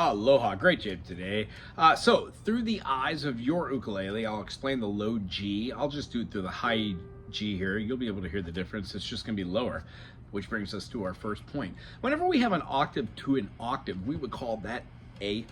Aloha, great job today. So, through the eyes of your ukulele, I'll explain the low G. I'll just do it through the high G here. You'll be able to hear the difference. It's just going to be lower, which brings us to our first point. Whenever we have an octave to an octave, we would call that a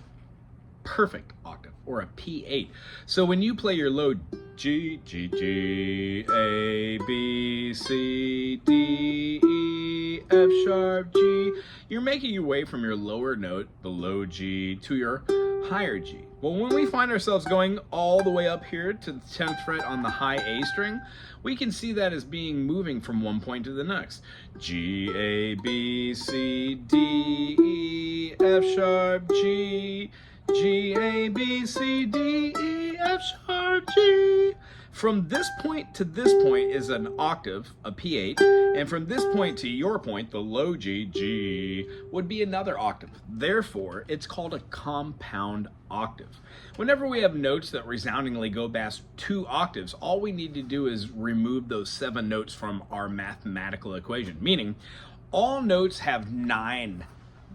perfect octave, or a P8. So when you play your low G, G, G, A, B, C, D, E, F sharp, G, you're making your way from your lower note, the low G, to your higher G. Well, when we find ourselves going all the way up here to the 10th fret on the high A string, we can see that as being moving from one point to the next. G, A, B, C, D, E, F sharp, G, G, A, B, C, D, E, F sharp, G. From this point to this point is an octave, a P8, and from this point to your point, the low G, G, would be another octave. Therefore, it's called a compound octave. Whenever we have notes that resoundingly go past 2 octaves, all we need to do is remove those 7 notes from our mathematical equation, meaning all notes have 9.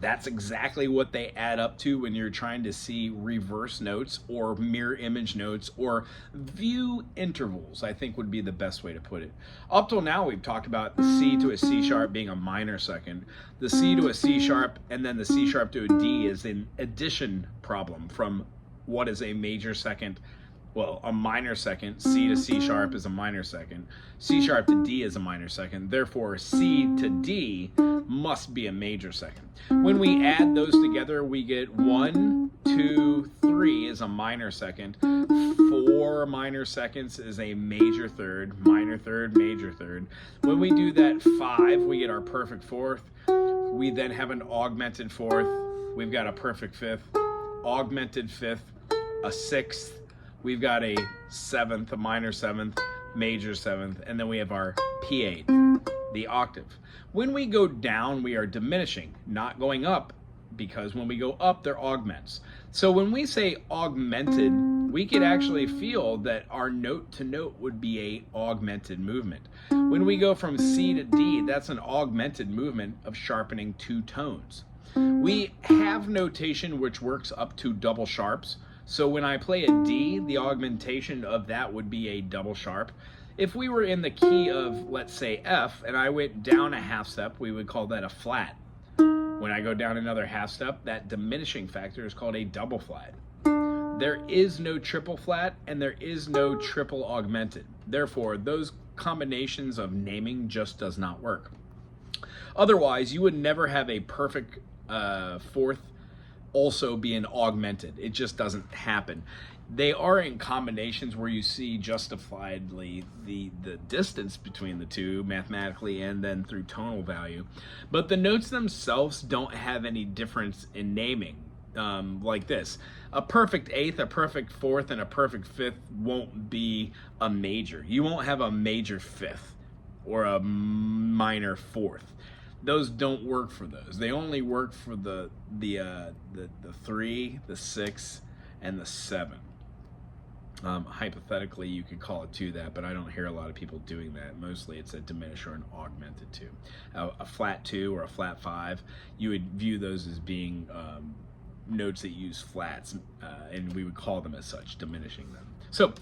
That's exactly what they add up to when you're trying to see reverse notes or mirror image notes or view intervals, I think would be the best way to put it. Up till now, we've talked about the C to a C sharp being a minor second, the C to a C sharp, and then the C sharp to a D is an addition problem from what is a major second. Well, a minor second, C to C sharp is a minor second, C sharp to D is a minor second, therefore C to D must be a major second. When we add those together, we get 1, 2, 3 is a minor second, 4 minor seconds is a major third, minor third, major third. When we do that 5, we get our perfect fourth. We then have an augmented fourth, we've got a perfect fifth, augmented fifth, a sixth, we've got a 7th, a minor 7th, major 7th, and then we have our P8, the octave. When we go down, we are diminishing, not going up, because when we go up, they're augments. So when we say augmented, we could actually feel that our note to note would be a augmented movement. When we go from C to D, that's an augmented movement of sharpening 2 tones. We have notation which works up to double sharps. So when I play a D, the augmentation of that would be a double sharp. If we were in the key of, let's say, F, and I went down a half step, we would call that a flat. When I go down another half step, that diminishing factor is called a double flat. There is no triple flat, and there is no triple augmented. Therefore, those combinations of naming just does not work. Otherwise, you would never have a perfect fourth also being augmented. It just doesn't happen. They are in combinations where you see justifiably the distance between the two mathematically and then through tonal value. But the notes themselves don't have any difference in naming. Like this. A perfect 8th, a perfect 4th, and a perfect 5th won't be a major. You won't have a major 5th or a minor 4th. Those don't work for those. They only work for the 3, the 6, and the 7. Hypothetically, you could call it 2 that, but I don't hear a lot of people doing that. Mostly it's a diminished or an augmented 2. A flat 2 or a flat 5, you would view those as being notes that use flats, and we would call them as such, diminishing them. So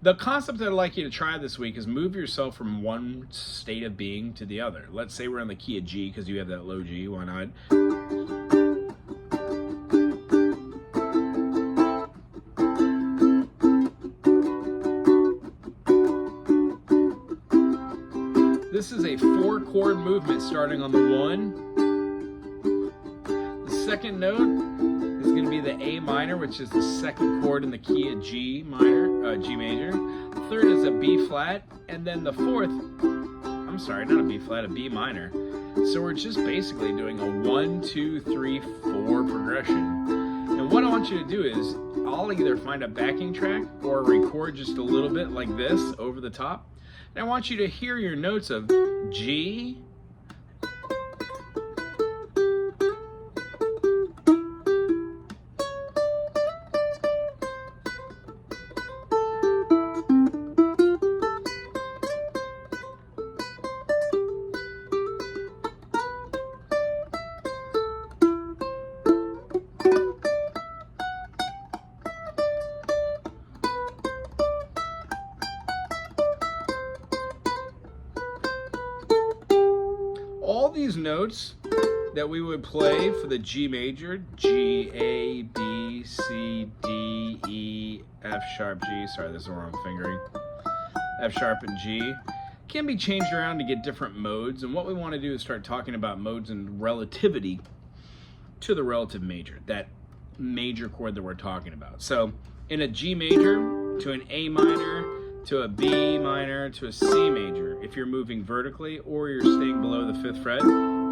the concept that I'd like you to try this week is move yourself from one state of being to the other. Let's say we're in the key of G because you have that low G. Why not? This is a 4-chord movement starting on the 1. The second note is going to be the A minor, which is the 2nd chord in the key of G minor, G major. The third is a B flat, and then the 4th, I'm sorry, not a B flat, a B minor. So we're just basically doing a 1, 2, 3, 4 progression. And what I want you to do is, I'll either find a backing track or record just a little bit like this over the top. And I want you to hear your notes of G, notes that we would play for the G major, G, A, B, C, D, E, F sharp, G. Sorry, this is the wrong fingering. F sharp and G can be changed around to get different modes. And what we want to do is start talking about modes and relativity to the relative major, that major chord that we're talking about. So in a G major to an A minor to a B minor to a C major, if you're moving vertically or you're staying below the 5th fret,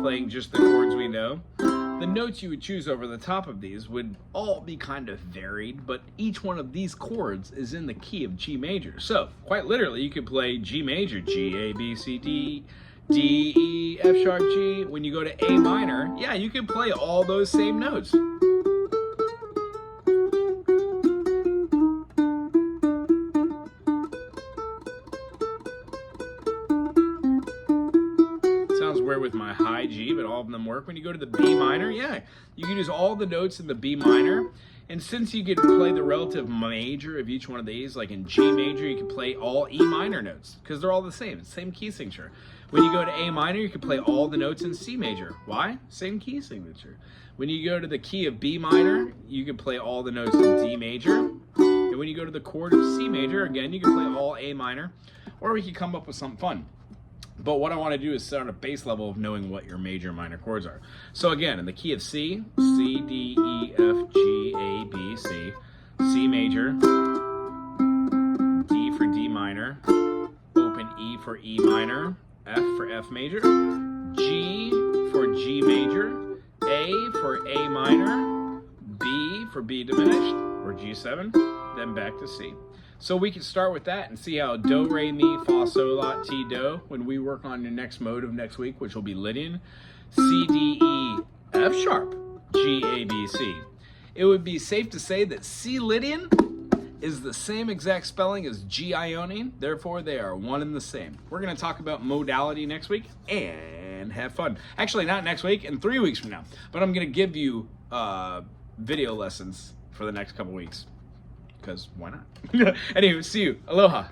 playing just the chords we know, the notes you would choose over the top of these would all be kind of varied, but each one of these chords is in the key of G major. So quite literally, you could play G major, G, A, B, C, D, D, E, F sharp, G. When you go to A minor, yeah, you can play all those same notes. With my high G, but all of them work. When you go to the B minor, yeah, you can use all the notes in the B minor. And since you could play the relative major of each one of these, like in G major, you can play all E minor notes because they're all the same key signature. When you go to A minor, you can play all the notes in C major. Why? Same key signature. When you go to the key of B minor, you can play all the notes in D major. And when you go to the chord of C major, again, you can play all A minor, or we could come up with something fun. But what I want to do is start a base level of knowing what your major and minor chords are. So again, in the key of C, C, D, E, F, G, A, B, C, C major, D for D minor, open E for E minor, F for F major, G for G major, A for A minor, B for B diminished, or G7, then back to C. So we can start with that and see how do, re, mi, fa, sol, la, ti, do, when we work on your next mode of next week, which will be Lydian, C, D, E, F sharp, G, A, B, C. It would be safe to say that C Lydian is the same exact spelling as G Ionian, therefore they are one and the same. We're going to talk about modality next week and have fun. Actually, not next week, in 3 weeks from now, but I'm going to give you video lessons for the next couple weeks. Because why not? Anyway, see you. Aloha.